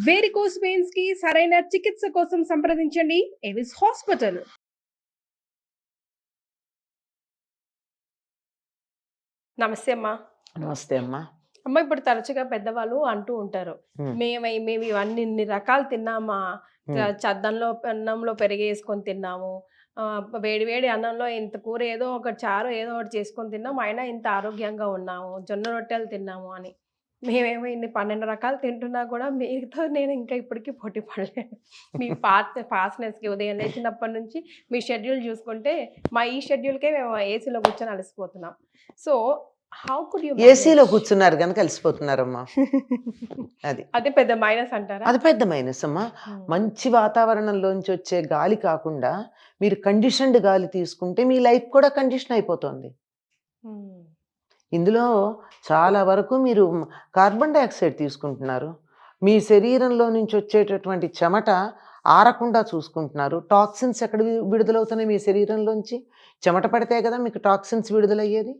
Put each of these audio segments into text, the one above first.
Varicose veins కి సరైన చికిత్స కోసం సంప్రదించండి ఎవిస్ హాస్పిటల్. నమస్తే అమ్మా. నమస్తే అమ్మా. అమ్మ, ఇప్పుడు తరచుగా పెద్దవాళ్ళు అంటూ ఉంటారు, మేము ఇవన్నీ ఇన్ని రకాలు తిన్నామా, చద్దంలో అన్నంలో పెరిగేసుకొని తిన్నాము, వేడి వేడి అన్నంలో ఇంత కూర ఏదో ఒక చారు ఏదో ఒకటి చేసుకొని తిన్నాము, అయినా ఇంత ఆరోగ్యంగా ఉన్నాము, జొన్న రొట్టెలు తిన్నాము అని. మేమేమో ఇన్ని 12 రకాలు తింటున్నా కూడా మీతో నేను ఇంకా ఇప్పటికీ పోటీ పడలేను. మీ ఫాస్ట్నెస్కి ఉదయం లేచినప్పటి నుంచి మీ షెడ్యూల్ చూసుకుంటే మా ఈ షెడ్యూల్కే మేము ఏసీలో కూర్చొని అలసిపోతున్నాం. సో హౌ కుడ్ యూ ఏసీలో కూర్చున్నారు కనుక కలిసిపోతున్నారమ్మా. అదే పెద్ద మైనస్ అంటారా? అది పెద్ద మైనస్ అమ్మా. మంచి వాతావరణంలోంచి వచ్చే గాలి కాకుండా మీరు కండిషన్డ్ గాలి తీసుకుంటే మీ లైఫ్ కూడా కండిషన్ అయిపోతుంది. ఇందులో చాలా వరకు మీరు కార్బన్ డైఆక్సైడ్ తీసుకుంటున్నారు, మీ శరీరంలో నుంచి వచ్చేటటువంటి చెమట ఆరకుండా చూసుకుంటున్నారు. టాక్సిన్స్ ఎక్కడ విడుదలవుతున్నాయి మీ శరీరంలోంచి? చెమట పడితే కదా మీకు టాక్సిన్స్ విడుదలయ్యేది.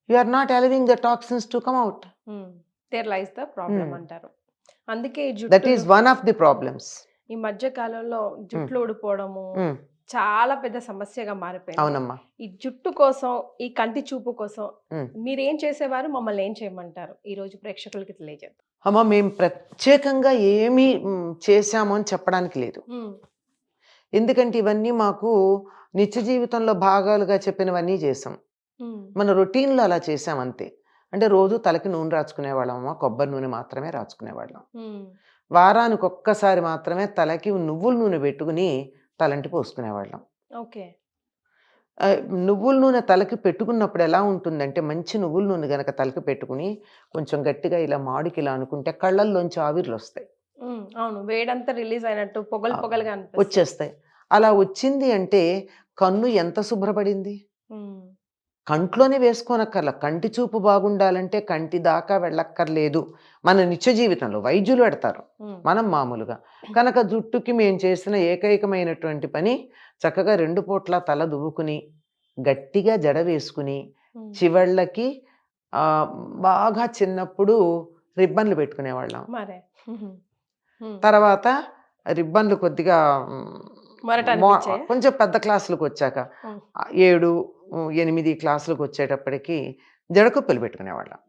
You are not allowing the toxins to come out. There lies the problem అంటారు. అందుకే that is one of the problems. ఈ మధ్య కాలంలో జుట్లు ఊడిపోవడము చాలా పెద్ద సమస్యగా మారిపోయింది. అవునమ్మా. ఈ జుట్టు కోసం, ఈ కంటి చూపు కోసం మీరేం చేసేవారు, మమ్మల్ని ఏం చేయమంటారు ఈ రోజు ప్రేక్షకులకి తెలియజేద్దాం. అమ్మా, మేము ప్రత్యేకంగా ఏమీ చేశాము అని చెప్పడానికి లేదు. ఎందుకంటే ఇవన్నీ మాకు నిత్య జీవితంలో భాగాలుగా చెప్పినవన్నీ చేసాం. మన రొటీన్లో అలా చేసాం అంతే. అంటే రోజు తలకి నూనె రాచుకునేవాళ్ళం, కొబ్బరి నూనె మాత్రమే రాచుకునేవాళ్ళం. వారానికి ఒక్కసారి మాత్రమే తలకి నువ్వుల నూనె పెట్టుకుని తలంటి పోసుకునేవాళ్ళం. ఓకే. నువ్వుల నూనె తలకి పెట్టుకున్నప్పుడు ఎలా ఉంటుందంటే, మంచి నువ్వుల నూనె గనక తలకి పెట్టుకుని కొంచెం గట్టిగా ఇలా మాడికి ఇలా అనుకుంటే కళ్ళల్లోంచి ఆవిర్లు వస్తాయి. అవును, వేడంతా రిలీజ్ అయినట్టు పొగలుగా వచ్చేస్తాయి. అలా వచ్చింది అంటే కన్ను ఎంత శుభ్రపడింది. కంట్లోనే వేసుకోనక్కర్లా. కంటి చూపు బాగుండాలంటే కంటి దాకా వెళ్ళక్కర్లేదు. మన నిత్య జీవితంలో వైద్యులు పెడతారు, మనం మామూలుగా. కనుక జుట్టుకి మేము చేసిన ఏకైకమైనటువంటి పని చక్కగా 2 పూట్ల తల దువ్వుకుని గట్టిగా జడ వేసుకుని చివళ్ళకి బాగా చిన్నప్పుడు రిబ్బన్లు పెట్టుకునేవాళ్ళం. తర్వాత రిబ్బన్లు కొద్దిగా కొంచెం పెద్ద క్లాసులకు వచ్చాక 7, 8 క్లాసులకు వచ్చేటప్పటికి జడకొప్పులు పెట్టుకునేవాళ్ళం.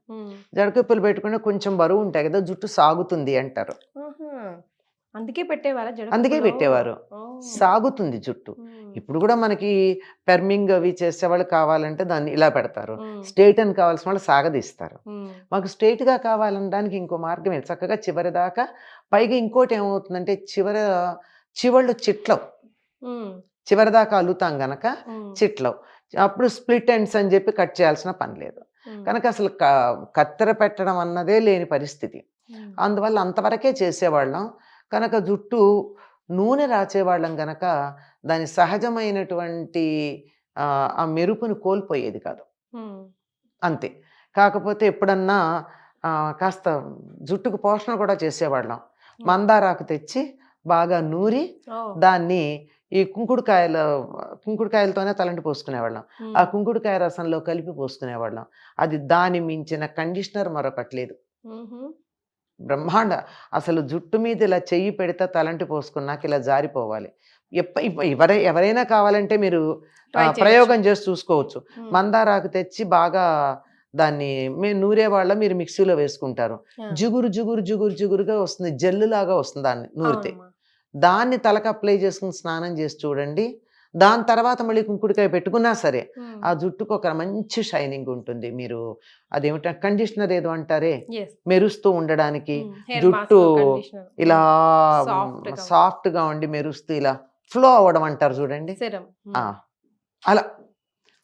జడకొప్పులు పెట్టుకుని కొంచెం బరువు ఉంటాయి కదా, జుట్టు సాగుతుంది అంటారు. అందుకే పెట్టేవారు, సాగుతుంది జుట్టు. ఇప్పుడు కూడా మనకి పెర్మింగ్ అవి చేసేవాళ్ళు కావాలంటే దాన్ని ఇలా పెడతారు, స్ట్రైట్ అని కావాల్సిన వాళ్ళు సాగదీస్తారు. మాకు స్ట్రైట్గా కావాలనడానికి ఇంకో మార్గం ఏంటి, చక్కగా చివరి దాకా. పైగా ఇంకోటి ఏమవుతుందంటే చివళ్ళు చిట్లవు, చివరి దాకా అల్లుతాం గనక చిట్లవు. అప్పుడు స్ప్లిట్ ఎండ్స్ అని చెప్పి కట్ చేయాల్సిన పని లేదు. కనుక అసలు కత్తెర పెట్టడం అన్నదే లేని పరిస్థితి. అందువల్ల అంతవరకే చేసేవాళ్ళం. కనుక జుట్టు నూనె రాచేవాళ్ళం గనక దాని సహజమైనటువంటి ఆ మెరుపుని కోల్పోయేది కాదు, అంతే. కాకపోతే ఎప్పుడన్నా కాస్త జుట్టుకు పోషణ కూడా చేసేవాళ్ళం. మందారాకు తెచ్చి బాగా నూరి దాన్ని ఈ కుంకుడుకాయలతోనే తలంటి పోసుకునేవాళ్ళం. ఆ కుంకుడుకాయ రసంలో కలిపి పోసుకునేవాళ్ళం. అది దాని మించిన కండిషనర్ మరొకట్లేదు. బ్రహ్మాండ. అసలు జుట్టు మీద ఇలా చెయ్యి పెడితే తలంటి పోసుకున్నాక ఇలా జారిపోవాలి. ఎవరైనా కావాలంటే మీరు ప్రయోగం చేసి చూసుకోవచ్చు. మందారాకు తెచ్చి బాగా దాన్ని మేము నూరేవాళ్ళ, మీరు మిక్సీలో వేసుకుంటారు, జిగురుగా వస్తుంది, జల్లులాగా వస్తుంది. దాన్ని నూరితే దాన్ని తలకు అప్లై చేసుకుని స్నానం చేసి చూడండి. దాని తర్వాత మళ్ళీ కుంకుడుకాయ పెట్టుకున్నా సరే ఆ జుట్టుకు ఒక మంచి షైనింగ్ ఉంటుంది. మీరు అదేమిటంటే కండిషనర్ ఏదో అంటారే, మెరుస్తూ ఉండడానికి జుట్టు ఇలా సాఫ్ట్గా ఉండి మెరుస్తూ ఇలా ఫ్లో అవ్వడం అంటారు చూడండి, అలా.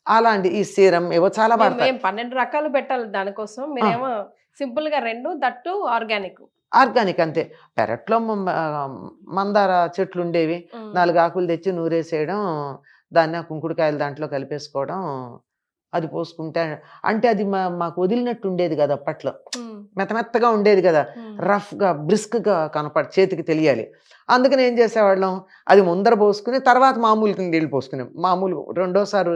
అలాంటి ఈ సీరం ఏవో చాలా 12 రకాలు పెట్టాలి దానికోసం. మీరేమో సింపుల్ గా 2 దట్టు ఆర్గానిక్ అంతే. పెరట్లో మందార చెట్లు ఉండేవి, 4 ఆకులు తెచ్చి నూరేసేయడం, దాన్ని కుంకుడుకాయలు దాంట్లో కలిపేసుకోవడం, అది పోసుకుంటే అంటే అది మాకు వదిలినట్టు ఉండేది కదా అప్పట్లో. మెత్తగా ఉండేది కదా, రఫ్గా బ్రిస్క్గా చేతికి తెలియాలి. అందుకని ఏం చేసేవాళ్ళం, అది ముందర పోసుకుని తర్వాత మామూలు నీళ్ళు పోసుకునేం. మామూలు రెండోసారి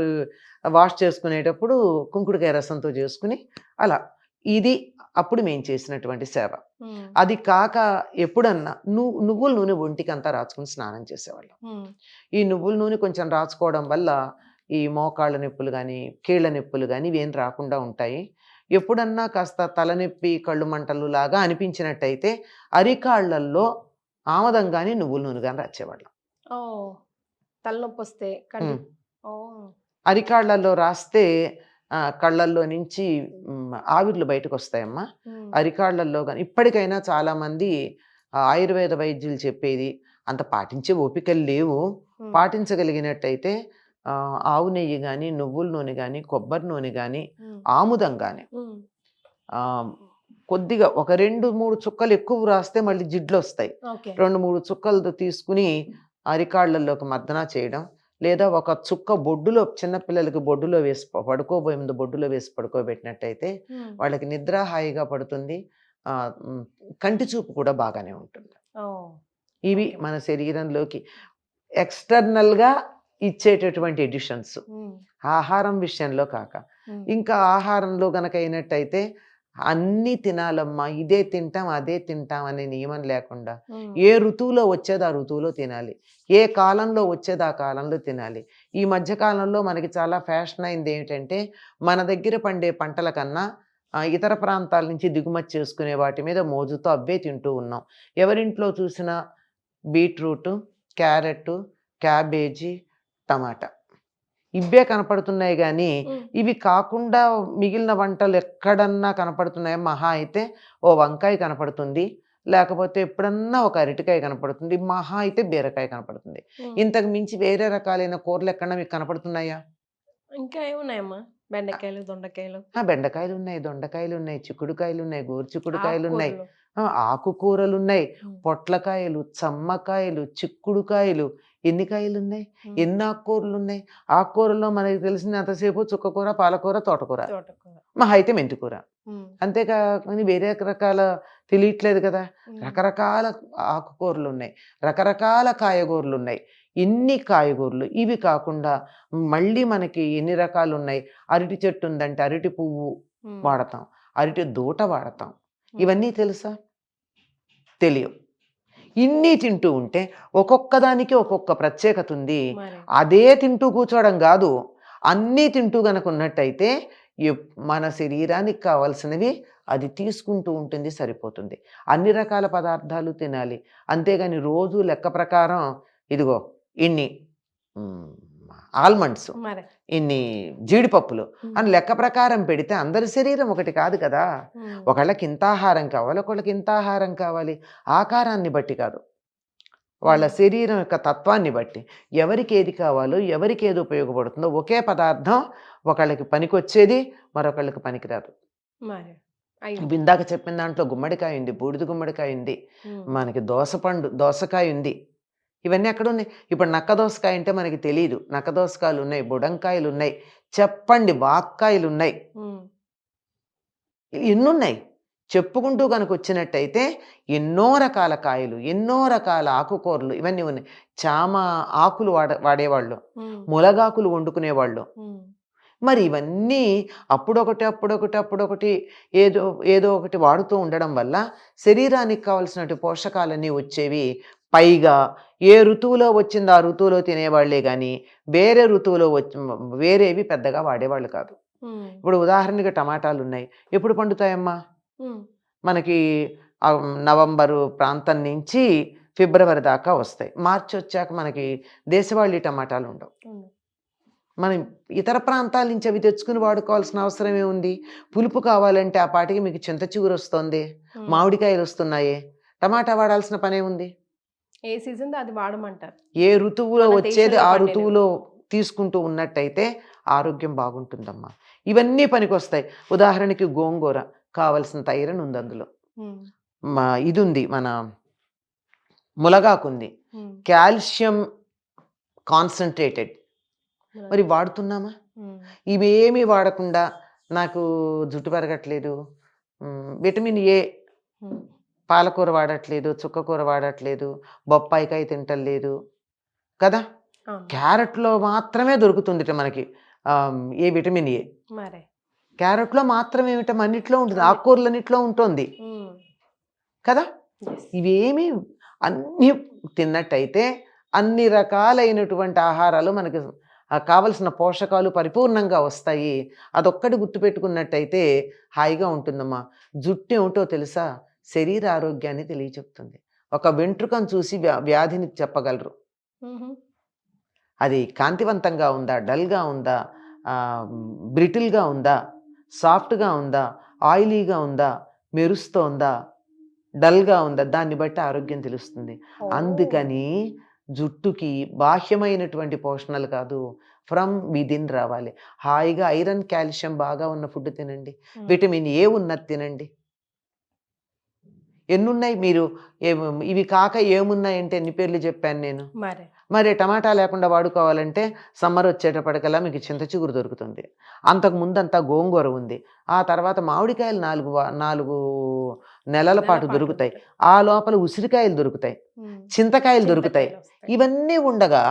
వాష్ చేసుకునేటప్పుడు కుంకుడుకాయ రసంతో చేసుకుని అలా ఇది అప్పుడు మేము చేసినటువంటి సేవ. ఉమ్, అది కాక ఎప్పుడన్నా నువ్వుల నూనె ఒంటికంతా రాసుకుని స్నానం చేసేవాళ్ళం. ఉమ్, ఈ నువ్వుల నూనె కొంచెం రాసుకోవడం వల్ల ఈ మోకాళ్ళ నొప్పులు కానీ కీళ్ళ నొప్పులు కానీ ఇవేం రాకుండా ఉంటాయి. ఎప్పుడన్నా కాస్త తలనొప్పి కళ్ళు మంటలు లాగా అనిపించినట్టయితే అరికాళ్ళల్లో ఆమదం కానీ నువ్వుల నూనె కానీ రాసేవాళ్ళం. ఓ తలనొప్పి వస్తే కంటి ఉమ్. ఓ అరికాళ్ళల్లో రాస్తే కళ్ళల్లో నుంచి ఆవిర్లు బయటకు వస్తాయమ్మా. ఉమ్, అరికాళ్ళల్లో కానీ ఇప్పటికైనా చాలామంది ఆయుర్వేద వైద్యులు చెప్పేది అంత పాటించే ఓపికలు లేవు. ఉమ్, పాటించగలిగినట్టయితే ఆవు నెయ్యి కానీ నువ్వుల నూనె కానీ కొబ్బరి నూనె కానీ ఉమ్, ఆముదం కానీ ఉమ్, కొద్దిగా ఒక 2-3 చుక్కలు ఎక్కువ రాస్తే మళ్ళీ జిడ్లు వస్తాయి. ఓకే 2-3 చుక్కలు తీసుకుని అరికాళ్ళల్లోకి మర్దన చేయడం, లేదా ఒక చుక్క బొడ్డులో చిన్నపిల్లలకి బొడ్డులో వేసి పడుకోబోయే ముందు బొడ్డులో వేసి పడుకోబెట్టినట్టయితే ఉమ్, వాళ్ళకి నిద్ర హాయిగా పడుతుంది. కంటి చూపు కూడా బాగానే ఉంటుంది. ఓ ఇవి ఓకే. మన శరీరంలోకి ఎక్స్టర్నల్గా ఇచ్చేటటువంటి ఎడిషన్స్. ఉమ్, ఆహారం విషయంలో కాక ఉమ్, ఇంకా ఆహారంలో గనక అయినట్టయితే అన్నీ తినాలమ్మా, ఇదే తింటాం అదే తింటాం అనే నియమం లేకుండా ఉమ్, ఏ ఋతువులో వచ్చేది ఆ ఋతువులో తినాలి, ఏ కాలంలో వచ్చేది ఆ కాలంలో తినాలి. ఈ మధ్యకాలంలో మనకి చాలా ఫ్యాషన్ అయింది ఏమిటంటే మన దగ్గర పండే పంటల కన్నా ఇతర ప్రాంతాల నుంచి దిగుమతి చేసుకునే వాటి మీద మోజుతో అవే తింటూ ఉన్నాం. ఎవరింట్లో చూసినా బీట్రూటు, క్యారెట్, క్యాబేజీ, టమాటా ఇవే కనపడుతున్నాయి. కానీ ఉమ్, ఇవి కాకుండా మిగిలిన వంటలు ఎక్కడన్నా కనపడుతున్నాయా? మహా అయితే ఓ వంకాయ కనపడుతుంది, లేకపోతే ఎప్పుడన్నా ఒక అరటికాయ కనపడుతుంది, మహా అయితే బీరకాయ కనపడుతుంది. ఉమ్. ఇంతకు మించి వేరే రకాలైన కూరలు ఎక్కడన్నా మీకు కనపడుతున్నాయా? ఇంకా ఏమున్నాయమ్మా? బెండకాయలు, దొండకాయలు, బెండకాయలు ఉన్నాయి, దొండకాయలు ఉన్నాయి, చిక్కుడుకాయలు ఉన్నాయి, గోరుచిక్కుడుకాయలు ఉన్నాయి, ఆకుకూరలు. ఆకుకూరలు ఉన్నాయి, ఉమ్, పొట్లకాయలు, చమ్మకాయలు, చిక్కుడుకాయలు. ఎన్ని కాయలు ఉన్నాయి, ఉమ్, ఎన్ని ఆకుకూరలు ఉన్నాయి. ఆకుకూరల్లో మనకి తెలిసినంతసేపు చుక్కకూర, పాలకూర, తోటకూర, తోటకూర. మహా అయితే మెంతికూర. ఉమ్, అంతేకాని వేరే రకాల తెలియట్లేదు కదా. ఉమ్, రకరకాల ఆకుకూరలు ఉన్నాయి, రకరకాల కాయగూరలు ఉన్నాయి. ఇన్ని కాయగూరలు ఇవి కాకుండా మళ్ళీ మనకి ఎన్ని రకాలు ఉన్నాయి. అరటి చెట్టు ఉందంటే అరటి పువ్వు ఉమ్, వాడతాం, అరటి దూట వాడతాం. ఉమ్, ఇవన్నీ తెలుసా? తెలియవు. ఇన్ని తింటూ ఉంటే ఒక్కొక్క దానికి ఒక్కొక్క ప్రత్యేకత ఉంది. మరి అదే తింటూ కూర్చోవడం కాదు, అన్నీ తింటూ గనక ఉన్నట్టయితే మన శరీరానికి కావాల్సినవి అది తీసుకుంటూ ఉంటుంది, సరిపోతుంది. అన్ని రకాల పదార్థాలు తినాలి. అంతేగాని రోజు లెక్క ప్రకారం ఇదిగో ఇన్ని ఆల్మండ్స్, మరి ఇన్ని జీడిపప్పులు ఉమ్, అని లెక్క ప్రకారం పెడితే అందరి శరీరం ఒకటి కాదు కదా. ఉమ్, ఒకళ్ళకి ఇంత ఆహారం కావాలి, ఒకళ్ళకి ఇంత ఆహారం కావాలి. ఆకారాన్ని బట్టి కాదు, వాళ్ళ శరీరం యొక్క తత్వాన్ని బట్టి ఎవరికి ఏది కావాలో, ఎవరికి ఏది ఉపయోగపడుతుందో. ఒకే పదార్థం ఒకళ్ళకి పనికొచ్చేది, మరొకళ్ళకి పనికిరాదు. మరి అయ్యో. ఇందాక చెప్పిన దాంట్లో గుమ్మడికాయ ఉంది, బూడిద గుమ్మడికాయ ఉంది, ఉమ్, మనకి దోసకాయ ఉంది. ఇవన్నీ ఎక్కడ ఉన్నాయి? ఇప్పుడు నక్క దోసకాయ అంటే మనకి తెలియదు. నక్క దోసకాయలు ఉన్నాయి, బుడంకాయలు ఉన్నాయి, చెప్పండి వాక్కాయలు ఉన్నాయి, ఉమ్, ఎన్నున్నాయి. చెప్పుకుంటూ కనుక వచ్చినట్టయితే ఎన్నో రకాల కాయలు, ఎన్నో రకాల ఆకుకూరలు ఇవన్నీ ఉన్నాయి. చామ ఆకులు వాడేవాళ్ళు, ఉమ్, ములగాకులు వండుకునేవాళ్ళు. ఉమ్, మరి ఇవన్నీ అప్పుడొకటి ఏదో ఒకటి వాడుతూ ఉండడం వల్ల శరీరానికి కావాల్సినటువంటి పోషకాలన్నీ వచ్చేవి. పైగా ఏ ఋతువులో వచ్చిందో ఆ ఋతువులో తినేవాళ్లే కానీ వేరే ఋతువులో వేరేవి పెద్దగా వాడేవాళ్ళు కాదు. ఉమ్, ఇప్పుడు ఉదాహరణకి టమాటాలు ఉన్నాయి, ఎప్పుడు పండుతాయమ్మా? ఉమ్, మనకి నవంబరు ప్రాంతం నుంచి ఫిబ్రవరి దాకా వస్తాయి. మార్చి వచ్చాక మనకి దేశవాళీ టమాటాలు ఉండవు. ఉమ్, మనం ఇతర ప్రాంతాల నుంచి అవి తెచ్చుకుని వాడుకోవాల్సిన అవసరం ఏముంది? పులుపు కావాలంటే ఆ పాటికి మీకు చింత చిగురు వస్తుంది, ఉమ్. మామిడికాయలు వస్తున్నాయి, టమాటా వాడాల్సిన పనే ఉంది. ఏ సీజన్ అది వాడమంటారు. ఏ ఋతువులో మన వచ్చేది దేశంలో ఆ పండేవి. ఋతువులో తీసుకుంటూ ఉన్నట్టయితే ఆరోగ్యం బాగుంటుందమ్మా. ఇవన్నీ పనికొస్తాయి. ఉదాహరణకి గోంగూర కావలసినంత ఐరన్ ఉంది అందులో. ఉమ్, ఇది ఉంది, మన ములగాకు ఉంది, ఉమ్, కాల్షియం కాన్సన్ట్రేటెడ్. మరి వాడుతున్నామా? ఉమ్, ఇవేమీ వాడకుండా నాకు జుట్టు పెరగట్లేదు, విటమిన్ ఏ ఉమ్, పాలకూర వాడట్లేదు, చుక్కకూర వాడట్లేదు, బొప్పాయికాయ తింటలేదు కదా. అవును. క్యారెట్లో మాత్రమే దొరుకుతుంది మనకి ఏ విటమిన్ ఏ. మరి క్యారెట్లో మాత్రం ఏమిటం అన్నిట్లో ఉంటుంది, ఆకుకూరలన్నిట్లో ఉంటుంది కదా. ఇవేమి అన్నీ తిన్నట్టయితే అన్ని రకాలైనటువంటి ఆహారాలు మనకి కావలసిన పోషకాలు పరిపూర్ణంగా వస్తాయి. అదొక్కటి గుర్తుపెట్టుకున్నట్టయితే హాయిగా ఉంటుందమ్మా. జుట్టు ఏమిటో తెలుసా? శరీర ఆరోగ్యాన్ని తెలియచెప్తుంది. ఒక వెంట్రుకను చూసి వ్యాధిని చెప్పగలరు. అది కాంతివంతంగా ఉందా, డల్గా ఉందా, బ్రిటిల్గా ఉందా, సాఫ్ట్గా ఉందా, ఆయిలీగా ఉందా, మెరుస్తోందా, డల్గా ఉందా, దాన్ని బట్టి ఆరోగ్యం తెలుస్తుంది. అందుకని జుట్టుకి బాహ్యమైనటువంటి పోషణలు కాదు, ఫ్రమ్ విదిన్ రావాలి. హాయిగా ఐరన్ కాల్షియం బాగా ఉన్న ఫుడ్ తినండి, విటమిన్ ఏ ఉన్నది తినండి. ఎన్నున్నాయి మీరు ఇవి కాక ఏమున్నాయంటే ఎన్ని పేర్లు చెప్పాను నేను. మరి టమాటా లేకుండా వాడుకోవాలంటే సమ్మర్ వచ్చేటప్పటికల్లా మీకు చింత చిగురు దొరుకుతుంది. అంతకు ముందంతా గోంగూర ఉంది. ఆ తర్వాత మామిడికాయలు 4 నెలల పాటు దొరుకుతాయి. ఆ లోపల ఉసిరికాయలు దొరుకుతాయి, చింతకాయలు దొరుకుతాయి. ఇవన్నీ ఉండగా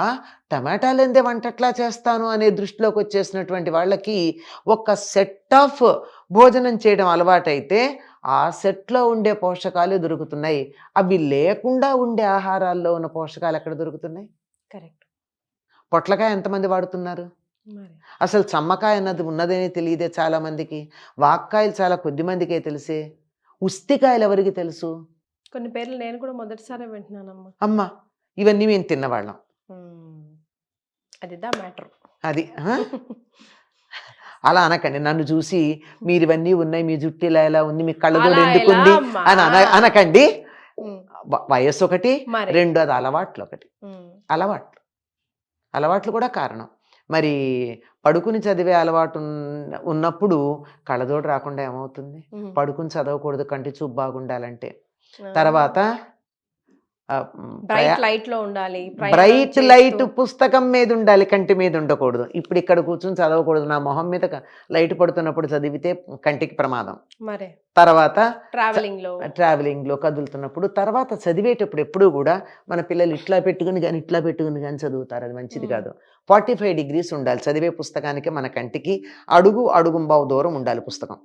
టమాటాలు ఎందే వంటట్లా చేస్తాను అనే దృష్టిలోకి వచ్చేసినటువంటి వాళ్ళకి ఒక సెట్ ఆఫ్ భోజనం చేయడం అలవాటైతే ఆ సెట్లో ఉండే పోషకాలు దొరుకుతున్నాయి. అవి లేకుండా ఉండే ఆహారాల్లో ఉన్న పోషకాలు ఎక్కడ దొరుకుతున్నాయి? కరెక్ట్. పొట్లకాయ ఎంతమంది వాడుతున్నారు? అసలు చమ్మకాయ అన్నది ఉన్నదేనే తెలియదే చాలా మందికి. వాక్కాయలు చాలా కొద్ది మందికే తెలిసే. ఉస్తికాయలు ఎవరికి తెలుసు? కొన్ని పేర్లు నేను కూడా మొదటిసారి వింటున్నానమ్మా. అమ్మ, ఇవన్నీ మేము తిన్నవాళ్ళం. అది మ్యాటర్. అది అలా అనకండి. నన్ను చూసి మీరు ఇవన్నీ ఉన్నాయి, మీ జుట్టు ఇలా ఎలా ఉంది, మీ కళ్ళజోడు ఎందుకుంది అని అనకండి. వయస్సు ఒకటి, రెండు అది అలవాట్లు ఒకటి. అలవాట్లు కూడా కారణం. మరి పడుకుని చదివే అలవాటు ఉన్నప్పుడు కళ్ళజోడు రాకుండా ఏమవుతుంది? పడుకుని చదవకూడదు కంటి చూపు బాగుండాలంటే. తర్వాత బ్రైట్ లైట్ పుస్తకం మీద ఉండాలి, కంటి మీద ఉండకూడదు. ఇప్పుడు ఇక్కడ కూర్చొని చదవకూడదు, నా మొహం మీద లైట్ పడుతున్నప్పుడు చదివితే కంటికి ప్రమాదం. తర్వాత ట్రావెలింగ్ లో కదులుతున్నప్పుడు, తర్వాత చదివేటప్పుడు ఎప్పుడు కూడా మన పిల్లలు ఇట్లా పెట్టుకుని కానీ చదువుతారు, అది మంచిది కాదు. 45 degrees ఉండాలి చదివే పుస్తకానికి. మన కంటికి అడుగుంబావు దూరం ఉండాలి పుస్తకం.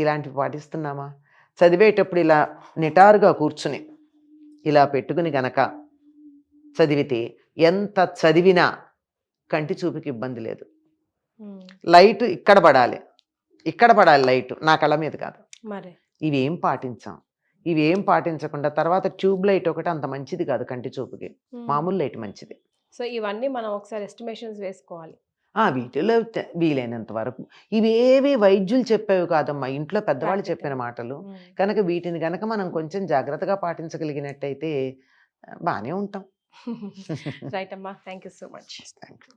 ఇలాంటివి పాటిస్తున్నామా? చదివేటప్పుడు ఇలా నిటారుగా కూర్చుని ఇలా పెట్టుకుని గనక చదివితే ఎంత చదివినా కంటి చూపుకి ఇబ్బంది లేదు. లైట్ ఇక్కడ పడాలి లైట్, నా కళ్ళ మీద కాదు. ఇవేం పాటించకుండా తర్వాత ట్యూబ్ లైట్ ఒకటి అంత మంచిది కాదు కంటి చూపుకి, మామూలు లైట్ మంచిది. సో ఇవన్నీ మనం ఒకసారి ఎస్టిమేషన్స్ వేసుకోవాలి. వీటిలో వీలైనంత వరకు ఇవేవి వైద్యులు చెప్పేవి కాదమ్మా, ఇంట్లో పెద్దవాళ్ళు చెప్పిన మాటలు కనుక. వీటిని కనుక మనం కొంచెం జాగ్రత్తగా పాటించగలిగినట్టయితే బాగానే ఉంటాం. రైట్ అమ్మా, thank you so much. Thank you.